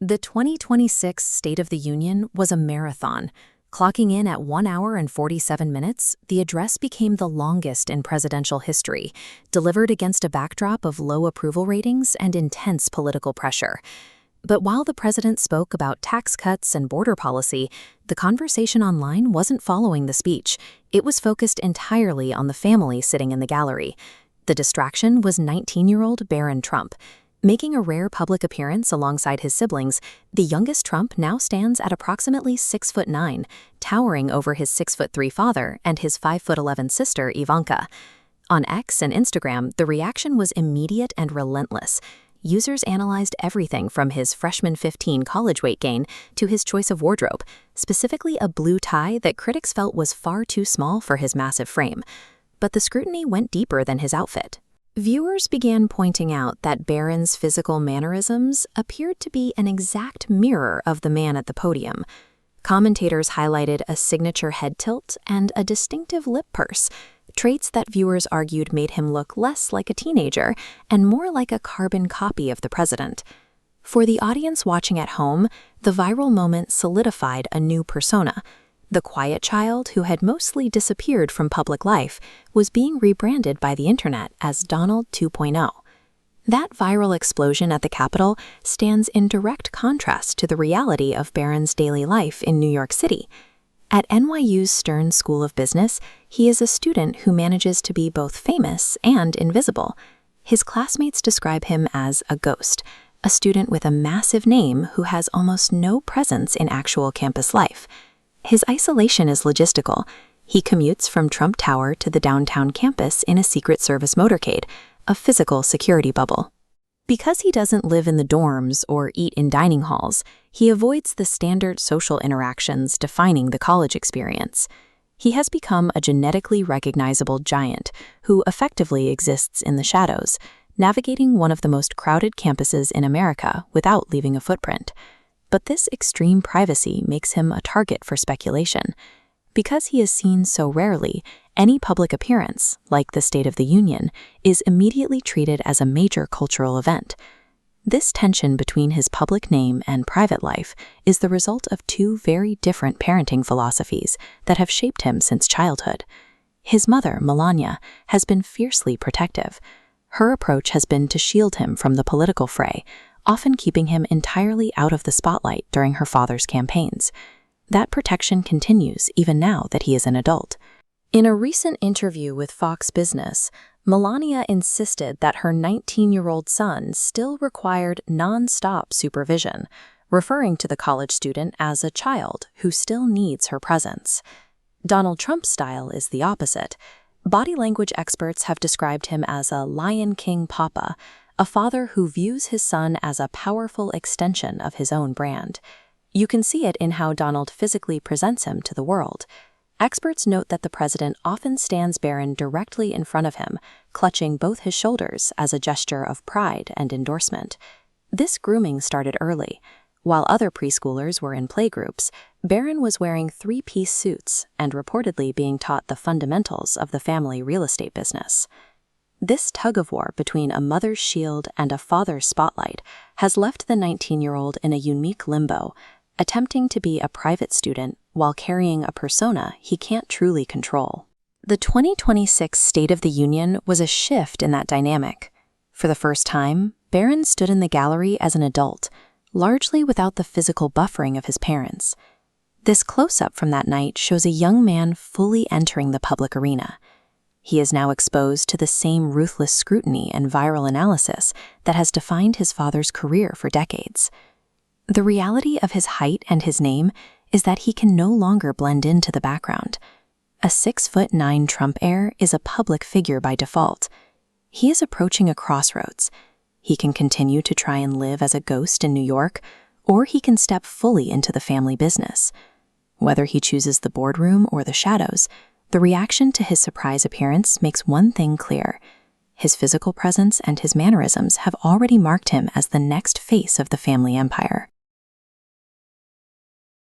The 2026 State of the Union was a marathon. Clocking in at 1 hour and 47 minutes, the address became the longest in presidential history, delivered against a backdrop of low approval ratings and intense political pressure. But while the president spoke about tax cuts and border policy, the conversation online wasn't following the speech. It was focused entirely on the family sitting in the gallery. The distraction was 19-year-old Barron Trump. Making a rare public appearance alongside his siblings, the youngest Trump now stands at approximately 6'9", towering over his 6'3" father and his 5'11" sister, Ivanka. On X and Instagram, the reaction was immediate and relentless. Users analyzed everything from his freshman 15 college weight gain to his choice of wardrobe, specifically a blue tie that critics felt was far too small for his massive frame. But the scrutiny went deeper than his outfit. Viewers began pointing out that Barron's physical mannerisms appeared to be an exact mirror of the man at the podium. Commentators highlighted a signature head tilt and a distinctive lip purse, traits that viewers argued made him look less like a teenager and more like a carbon copy of the president. For the audience watching at home, the viral moment solidified a new persona. The quiet child who had mostly disappeared from public life was being rebranded by the internet as Donald 2.0. That viral explosion at the Capitol stands in direct contrast to the reality of Barron's daily life in New York City. At NYU's Stern School of Business, he is a student who manages to be both famous and invisible. His classmates describe him as a ghost, a student with a massive name who has almost no presence in actual campus life. His isolation is logistical. He commutes from Trump Tower to the downtown campus in a Secret Service motorcade, a physical security bubble. Because he doesn't live in the dorms or eat in dining halls, he avoids the standard social interactions defining the college experience. He has become a genetically recognizable giant who effectively exists in the shadows, navigating one of the most crowded campuses in America without leaving a footprint. But this extreme privacy makes him a target for speculation. Because he is seen so rarely, any public appearance, like the State of the Union, is immediately treated as a major cultural event. This tension between his public name and private life is the result of two very different parenting philosophies that have shaped him since childhood. His mother, Melania, has been fiercely protective. Her approach has been to shield him from the political fray, often keeping him entirely out of the spotlight during her father's campaigns. That protection continues even now that he is an adult. In a recent interview with Fox Business, Melania insisted that her 19-year-old son still required non-stop supervision, referring to the college student as a child who still needs her presence. Donald Trump's style is the opposite. Body language experts have described him as a Lion King papa, a father who views his son as a powerful extension of his own brand. You can see it in how Donald physically presents him to the world. Experts note that the president often stands Barron directly in front of him, clutching both his shoulders as a gesture of pride and endorsement. This grooming started early. While other preschoolers were in playgroups, Barron was wearing three-piece suits and reportedly being taught the fundamentals of the family real estate business. This tug-of-war between a mother's shield and a father's spotlight has left the 19-year-old in a unique limbo, attempting to be a private student while carrying a persona he can't truly control. The 2026 State of the Union was a shift in that dynamic. For the first time, Barron stood in the gallery as an adult, largely without the physical buffering of his parents. This close-up from that night shows a young man fully entering the public arena. He is now exposed to the same ruthless scrutiny and viral analysis that has defined his father's career for decades. The reality of his height and his name is that he can no longer blend into the background. A 6'9" Trump heir is a public figure by default. He is approaching a crossroads. He can continue to try and live as a ghost in New York, or he can step fully into the family business. Whether he chooses the boardroom or the shadows, the reaction to his surprise appearance makes one thing clear. His physical presence and his mannerisms have already marked him as the next face of the family empire.